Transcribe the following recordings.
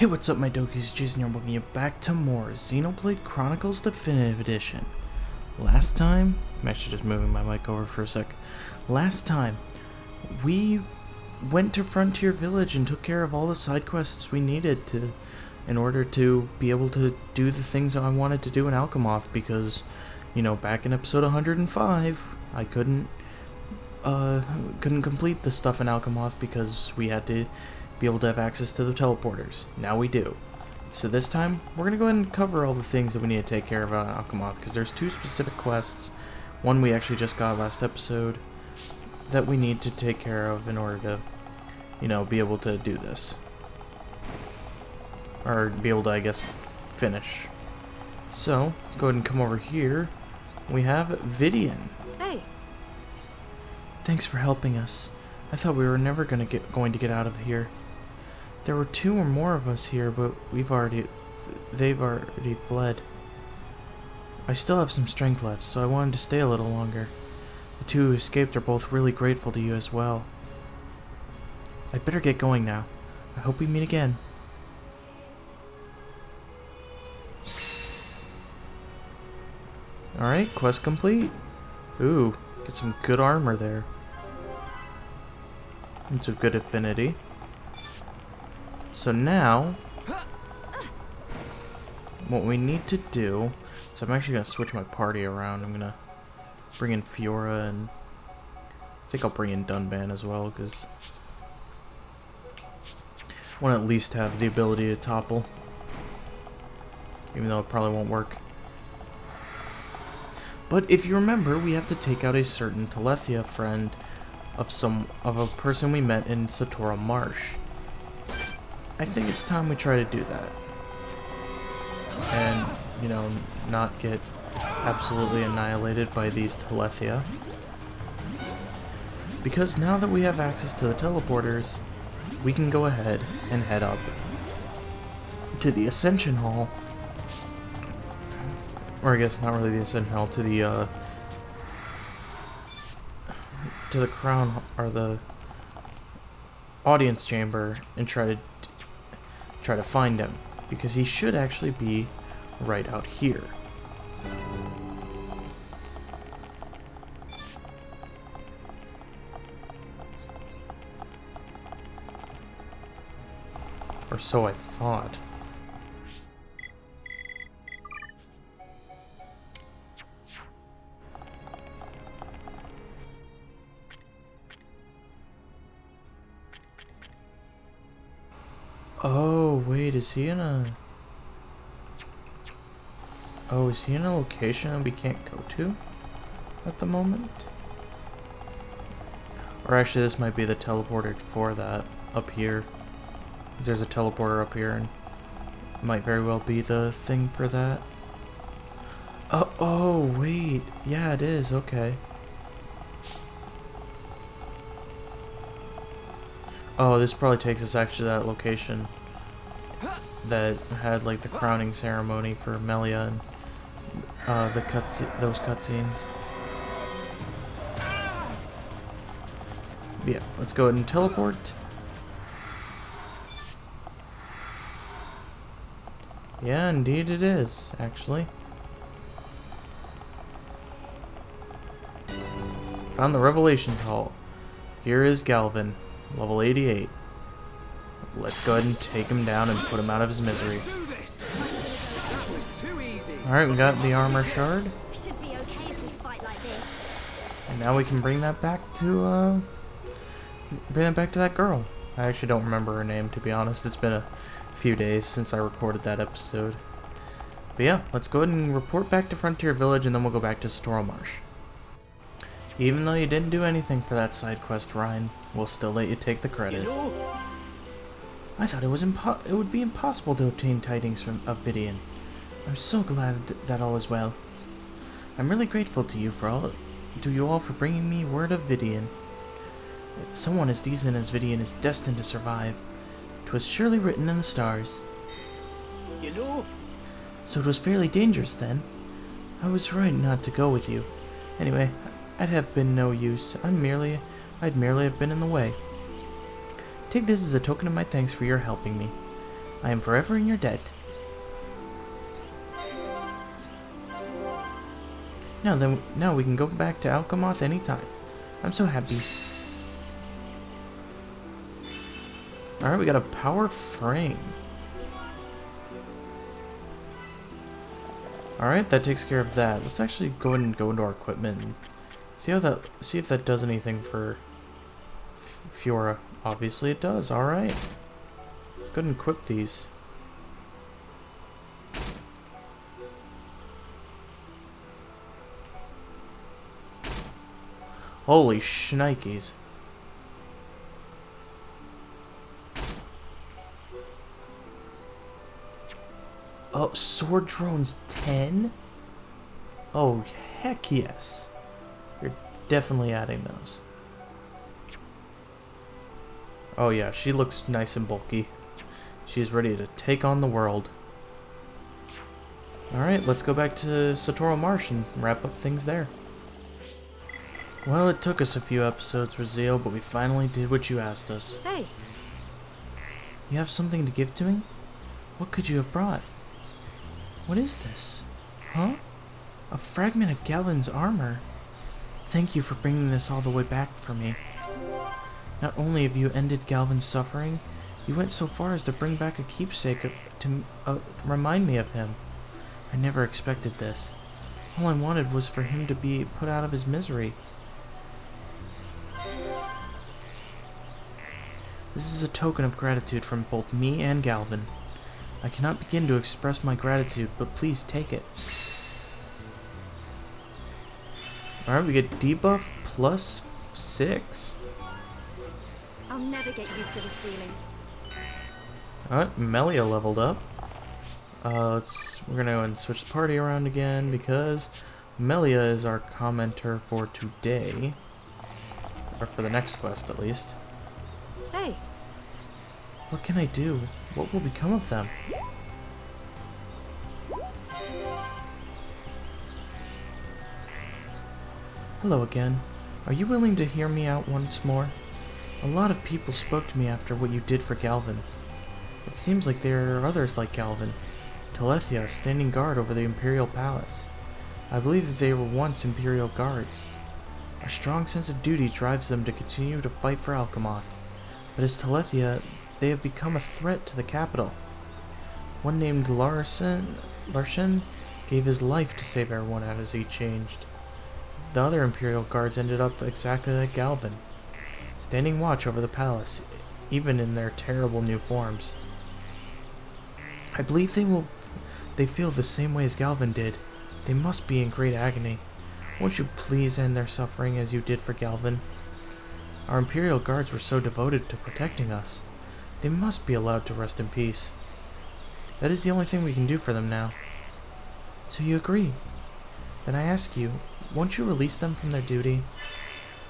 Hey, what's up, my Dokis? Jason here, welcoming you back to more Xenoblade Chronicles Definitive Edition. Last time, I'm actually just moving my mic over for a sec. Last time, we went to Frontier Village and took care of all the side quests we needed in order to be able to do the things I wanted to do in Alchemoth, because, you know, back in episode 105, I couldn't complete the stuff in Alchemoth because we had to be able to have access to the teleporters. Now we do. So this time, we're going to go ahead and cover all the things that we need to take care of on Alchemoth, because there's two specific quests. One we actually just got last episode that we need to take care of in order to, you know, be able to do this. Or be able to, I guess, finish. So, go ahead and come over here. We have Vidian. Hey. Thanks for helping us. I thought we were never going to get out of here. There were two or more of us here, but they've already fled. I still have some strength left, so I wanted to stay a little longer. The two who escaped are both really grateful to you as well. I'd better get going now. I hope we meet again. Alright, quest complete. Ooh, get some good armor there. It's a good affinity. So now, what we need to do, so I'm actually going to switch my party around. I'm going to bring in Fiora, and I think I'll bring in Dunban as well, because I want to at least have the ability to topple, even though it probably won't work. But if you remember, we have to take out a certain Telethia friend of a person we met in Satorl Marsh. I think it's time we try to do that. And, you know, not get absolutely annihilated by these Telethia. Because now that we have access to the teleporters, we can go ahead and head up to the Ascension Hall. Or I guess not really the Ascension Hall, to the Crown, or the Audience Chamber, and try to find him, because he should actually be right out here. Or so I thought. Oh, wait, is he in a... Oh, is he in a location that we can't go to at the moment? Or actually, this might be the teleporter for that, up here. Because there's a teleporter up here, and it might very well be the thing for that. Oh, wait. Yeah, it is. Okay. Oh, this probably takes us actually to that location that had like the crowning ceremony for Melia and those cutscenes. Yeah, let's go ahead and teleport. Yeah, indeed it is, actually. Found the Revelations Hall. Here is Galvin. Level 88. Let's go ahead and take him down and put him out of his misery. Alright, we got the armor shard. And now we can bring that back to that girl. I actually don't remember her name, to be honest. It's been a few days since I recorded that episode. But yeah, let's go ahead and report back to Frontier Village, and then we'll go back to Satorl Marsh. Even though you didn't do anything for that side quest, Ryan, we'll still let you take the credit. I thought it would be impossible to obtain tidings of Vidian. I'm so glad that all is well. I'm really grateful to you all for bringing me word of Vidian. Someone as decent as Vidian is destined to survive. 'Twas surely written in the stars. So it was fairly dangerous then. I was right not to go with you. Anyway, I'd have been no use. I'd merely have been in the way. Take this as a token of my thanks for your helping me. I am forever in your debt. Now we can go back to Alchemoth anytime. I'm so happy. Alright, we got a power frame. Alright, that takes care of that. Let's actually go ahead and go into our equipment and see if that does anything for Fiora. Obviously it does, alright. Let's go ahead and equip these. Holy shnikes. Oh, sword drones 10? Oh, heck yes. You're definitely adding those. Oh yeah, she looks nice and bulky. She's ready to take on the world. Alright, let's go back to Satorl Marsh and wrap up things there. Well, it took us a few episodes, Raziel, but we finally did what you asked us. Hey! You have something to give to me? What could you have brought? What is this? Huh? A fragment of Galvin's armor. Thank you for bringing this all the way back for me. Not only have you ended Galvin's suffering, you went so far as to bring back a keepsake to remind me of him. I never expected this. All I wanted was for him to be put out of his misery. This is a token of gratitude from both me and Galvin. I cannot begin to express my gratitude, but please take it. Alright, we get debuff plus 6. I'll never get used to the stealing. Alright, Melia leveled up. We're gonna go and switch the party around again because Melia is our commenter for today. Or for the next quest, at least. Hey! What can I do? What will become of them? Hello again. Are you willing to hear me out once more? A lot of people spoke to me after what you did for Galvin. It seems like there are others like Galvin. Telethia standing guard over the Imperial Palace. I believe that they were once Imperial guards. A strong sense of duty drives them to continue to fight for Alchemoth. But as Telethia, they have become a threat to the capital. One named Larshan gave his life to save everyone as he changed. The other Imperial guards ended up exactly like Galvin, standing watch over the palace, even in their terrible new forms. I believe they feel the same way as Galvin did. They must be in great agony. Won't you please end their suffering as you did for Galvin? Our Imperial guards were so devoted to protecting us. They must be allowed to rest in peace. That is the only thing we can do for them now. So you agree? Then I ask you, won't you release them from their duty?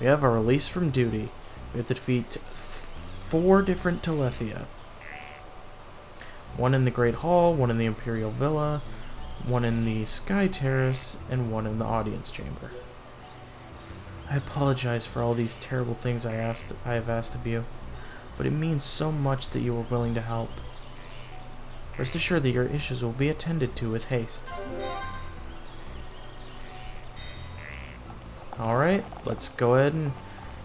We have a release from duty. We have to defeat 4 different Telethia. 1 in the Great Hall, 1 in the Imperial Villa, 1 in the Sky Terrace, and 1 in the Audience Chamber. I apologize for all these terrible things I have asked of you, but it means so much that you are willing to help. Rest assured that your issues will be attended to with haste. Alright, let's go ahead and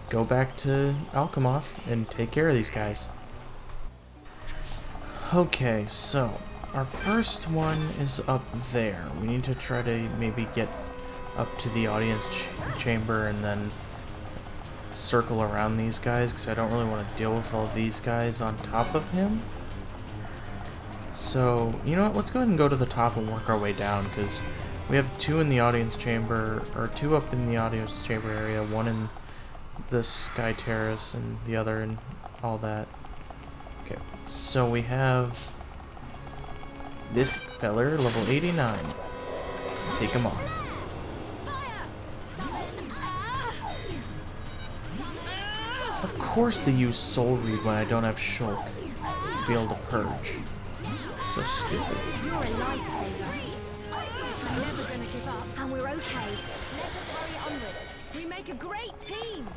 go back to Alchemoth and take care of these guys. Okay, so our first one is up there. We need to try to maybe get up to the audience chamber and then circle around these guys, because I don't really want to deal with all these guys on top of him. So, you know what, let's go ahead and go to the top and work our way down, because we have 2 in the audience chamber, or 2 up in the audience chamber area, 1 in the Sky Terrace and the other in all that. Okay, so we have this feller, level 89. Let's take him on. Of course they use Soul Read when I don't have Shulk to be able to purge. So stupid. You're a lifesaver. We're never gonna give up, and we're okay. Let us hurry onwards. We make a great team.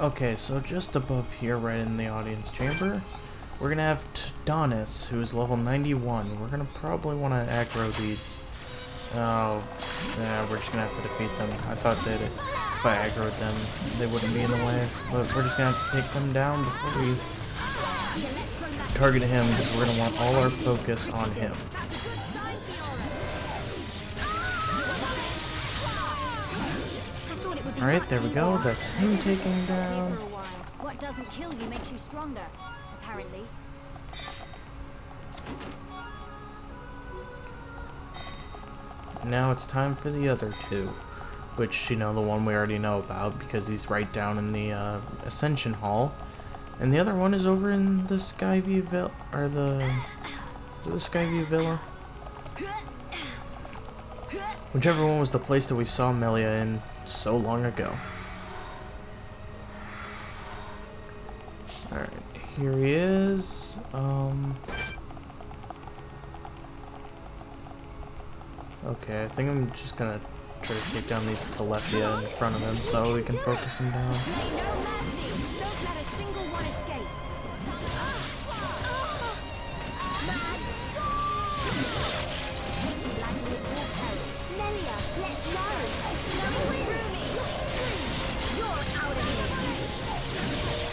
Okay, so just above here, right in the audience chamber, we're gonna have Donis, who's level 91. We're gonna probably want to aggro these. Oh, yeah, we're just gonna have to defeat them. I thought that if I aggroed them, they wouldn't be in the way. But we're just gonna have to take them down before we target him, because we're gonna want all our focus on him. Alright, there we go. That's him taken down. What doesn't kill you makes you stronger, apparently. Now it's time for the other two, which, you know, the one we already know about because he's right down in the Ascension Hall, and the other one is over in the Skyview Villa, or is it the Skyview Villa? Whichever one was the place that we saw Melia in so long ago. Alright, here he is. Okay, I think I'm just gonna try to take down these Telethia in front of him so we can focus him down.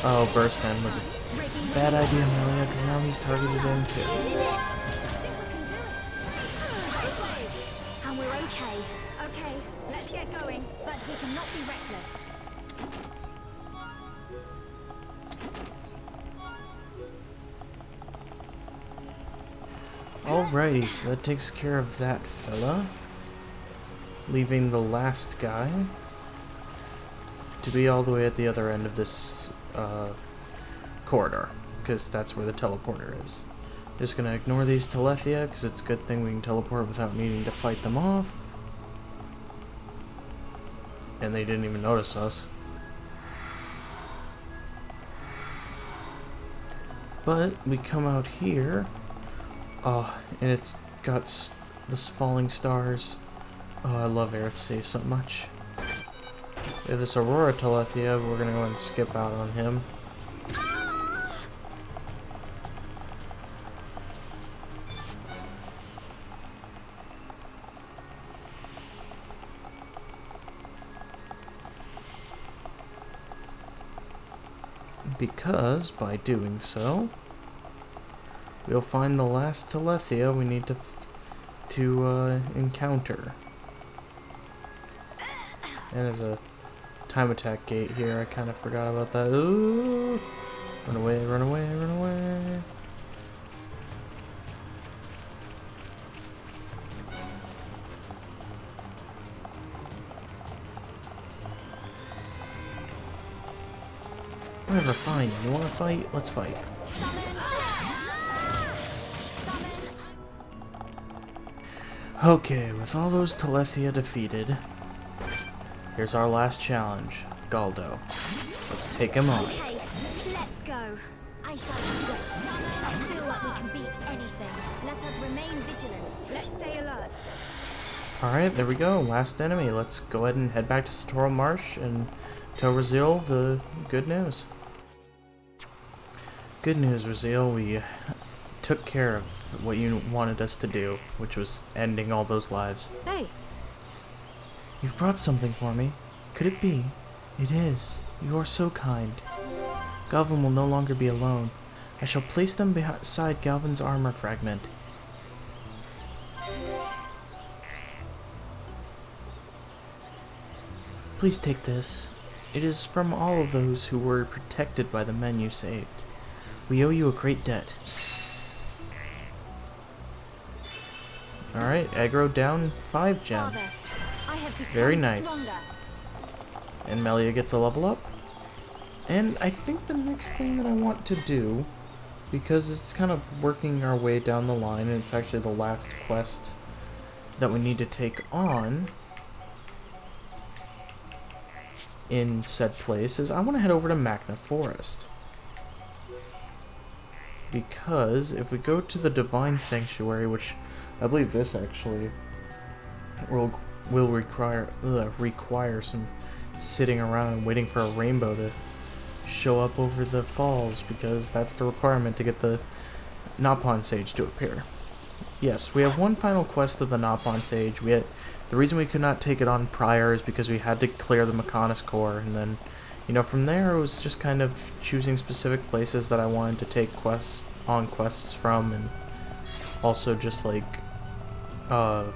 Oh, Burst End was a bad idea, Melia, because now he's targeted in too. And we're okay. Okay, let's get going, but we cannot be reckless. Alrighty, so that takes care of that fella. Leaving the last guy to be all the way at the other end of this corridor, because that's where the teleporter is. Just gonna ignore these Telethia, because it's a good thing we can teleport without needing to fight them off. And they didn't even notice us. But we come out here, and it's got this falling stars. Oh, I love Earthsea so much. We have this Aurora Telethia, we're gonna go and skip out on him. Because, by doing so, we'll find the last Telethia we need to encounter. And there's a time attack gate here, I kind of forgot about that. Ooh! Run away, run away, run away! Whatever, fine. You wanna fight? Let's fight. Okay, with all those Telethia defeated, here's our last challenge, Galdo. Let's take him on. Okay, let's go. I shall do it. I feel like we can beat anything. Let us remain vigilant. Let's stay alert. Alright, there we go. Last enemy. Let's go ahead and head back to Satorl Marsh and tell Raziel the good news. Good news, Raziel. We took care of what you wanted us to do, which was ending all those lives. Hey. You've brought something for me. Could it be? It is. You are so kind. Galvin will no longer be alone. I shall place them beside Galvin's armor fragment. Please take this. It is from all of those who were protected by the men you saved. We owe you a great debt. Alright, aggro down 5 gems. Father, I have become Very nice. stronger. And Melia gets a level up. And I think the next thing that I want to do, because it's kind of working our way down the line, and it's actually the last quest that we need to take on in said place, is I want to head over to Makna Forest. Because if we go to the Divine Sanctuary, which I believe this actually will require some sitting around and waiting for a rainbow to show up over the falls because that's the requirement to get the Napon Sage to appear. Yes, we have one final quest of the Napon Sage. The reason we could not take it on prior is because we had to clear the Makna's core, and then, you know, from there it was just kind of choosing specific places that I wanted to take quests from, and also just like, oh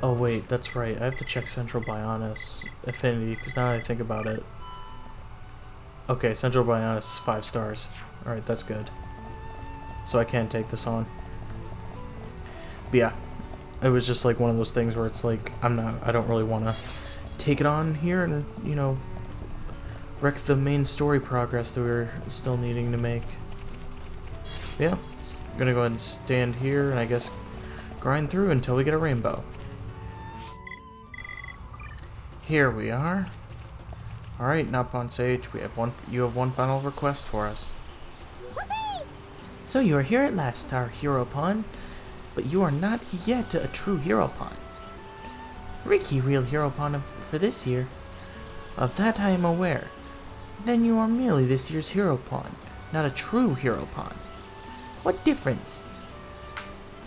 wait, that's right, I have to check Central Bionis affinity, because now that I think about it. Okay, Central Bionis is 5 stars. Alright, that's good. So I can take this on. But yeah, it was just like one of those things where it's like, I don't really want to take it on here and, you know, wreck the main story progress that we're still needing to make. But yeah, I'm gonna go ahead and stand here and I guess grind through until we get a rainbow. Here we are. Alright, Napon Sage, you have one final request for us. So you are here at last, our hero pawn, but you are not yet a true hero pawn. Ricky, real hero pawn for this year. Of that I am aware. Then you are merely this year's hero pawn, not a true hero pawn. What difference?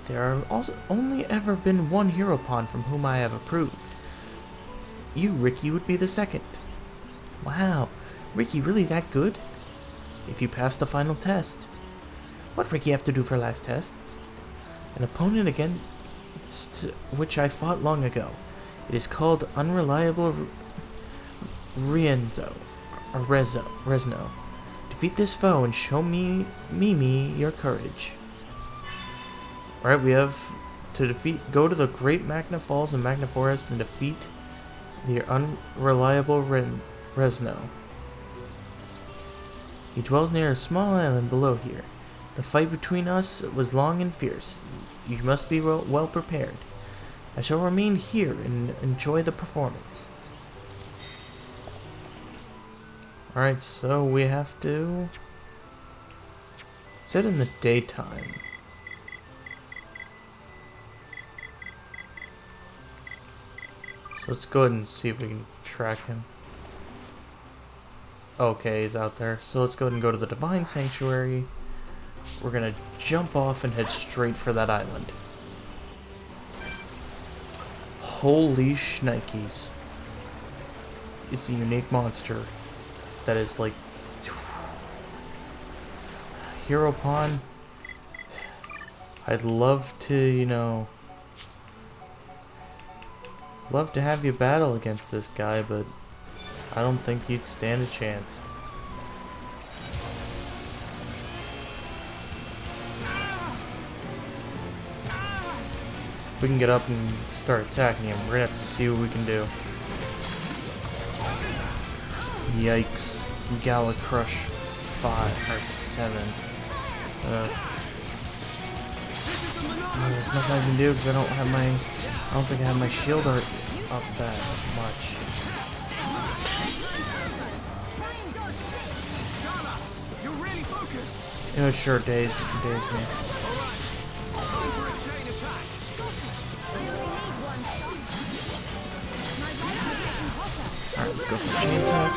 There are also only ever been one hero pawn from whom I have approved. You, Ricky, would be the second. Wow, Ricky really that good? If you pass the final test. What Ricky have to do for last test? An opponent against which I fought long ago. It is called Unreliable Rezno. Defeat this foe and show me your courage. Alright, we have to go to the Great Makna Falls in Makna Forest and defeat the Unreliable Rezno. He dwells near a small island below here. The fight between us was long and fierce. You must be well prepared. I shall remain here and enjoy the performance. Alright, so we have to sit in the daytime. So let's go ahead and see if we can track him. Okay, he's out there. So let's go ahead and go to the Divine Sanctuary. We're gonna jump off and head straight for that island. Holy shnikes. It's a unique monster that is like hero pawn. I'd love to, you know, love to have you battle against this guy, but I don't think you'd stand a chance. If we can get up and start attacking him, we're gonna have to see what we can do. Yikes. Gala Crush 5 or 7. There's nothing I can do because I don't think I have my shield art up that much. You know, it sure dazed me. Alright, let's go for the chain attack.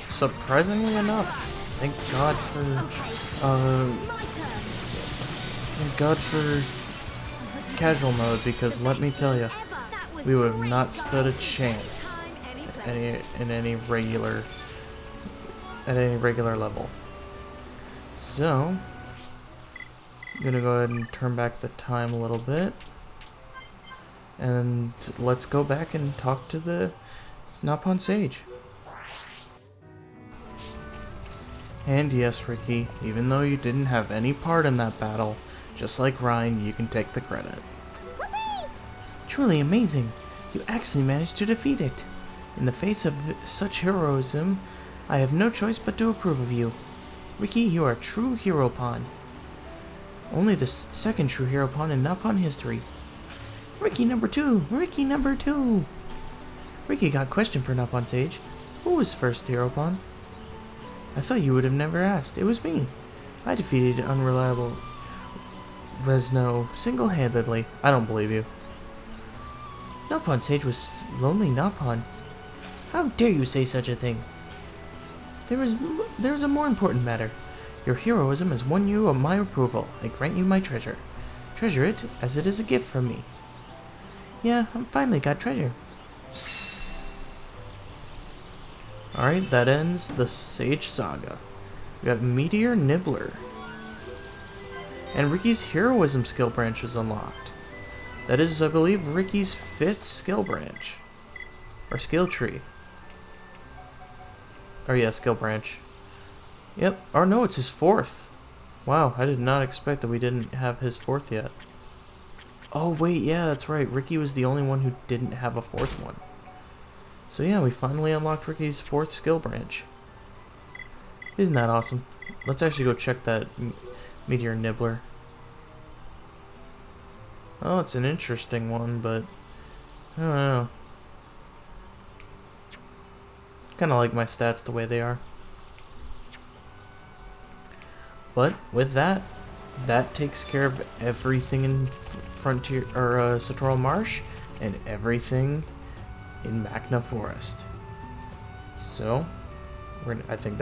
Surprisingly enough, thank God for casual mode, because let me tell you, we would have not stood a chance at any regular level. So I'm gonna go ahead and turn back the time a little bit, and let's go back and talk to the Napon Sage. And yes, Ricky, even though you didn't have any part in that battle, just like Ryan, you can take the credit. Truly amazing! You actually managed to defeat it! In the face of such heroism, I have no choice but to approve of you. Ricky, you are a true hero pawn. Only the second true hero pawn in Napon history. Ricky number 2! Ricky number 2! Ricky got a question for Napon Sage. Who was first hero pawn? I thought you would have never asked. It was me. I defeated Unreliable Rezno single-handedly. I don't believe you. Napon Sage was lonely Napon. How dare you say such a thing? There's a more important matter. Your heroism has won you my approval. I grant you my treasure. Treasure it, as it is a gift from me. Yeah, I finally got treasure. Alright, that ends the Sage Saga. We got Meteor Nibbler. And Ricky's heroism skill branch is unlocked. That is, I believe, Ricky's 5th skill branch. Or skill tree. Or yeah, skill branch. Yep. Or no, it's his 4th. Wow, I did not expect that we didn't have his 4th yet. Oh wait, yeah, that's right. Ricky was the only one who didn't have a 4th one. So yeah, we finally unlocked Ricky's 4th skill branch. Isn't that awesome? Let's actually go check that Meteor Nibbler. Oh, it's an interesting one, but I don't know. Kind of like my stats the way they are. But with that, that takes care of everything in Frontier or Satorl Marsh and everything in Makna Forest. So, I think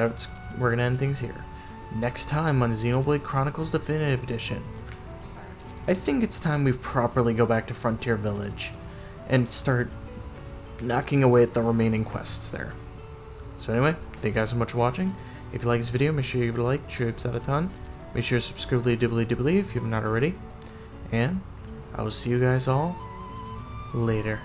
we're gonna end things here. Next time on Xenoblade Chronicles Definitive Edition, I think it's time we properly go back to Frontier Village and start knocking away at the remaining quests there. So anyway, thank you guys so much for watching. If you like this video, make sure you give it a like, trips out a ton. Make sure to subscribe to dibbly if you have not already. And I will see you guys all later.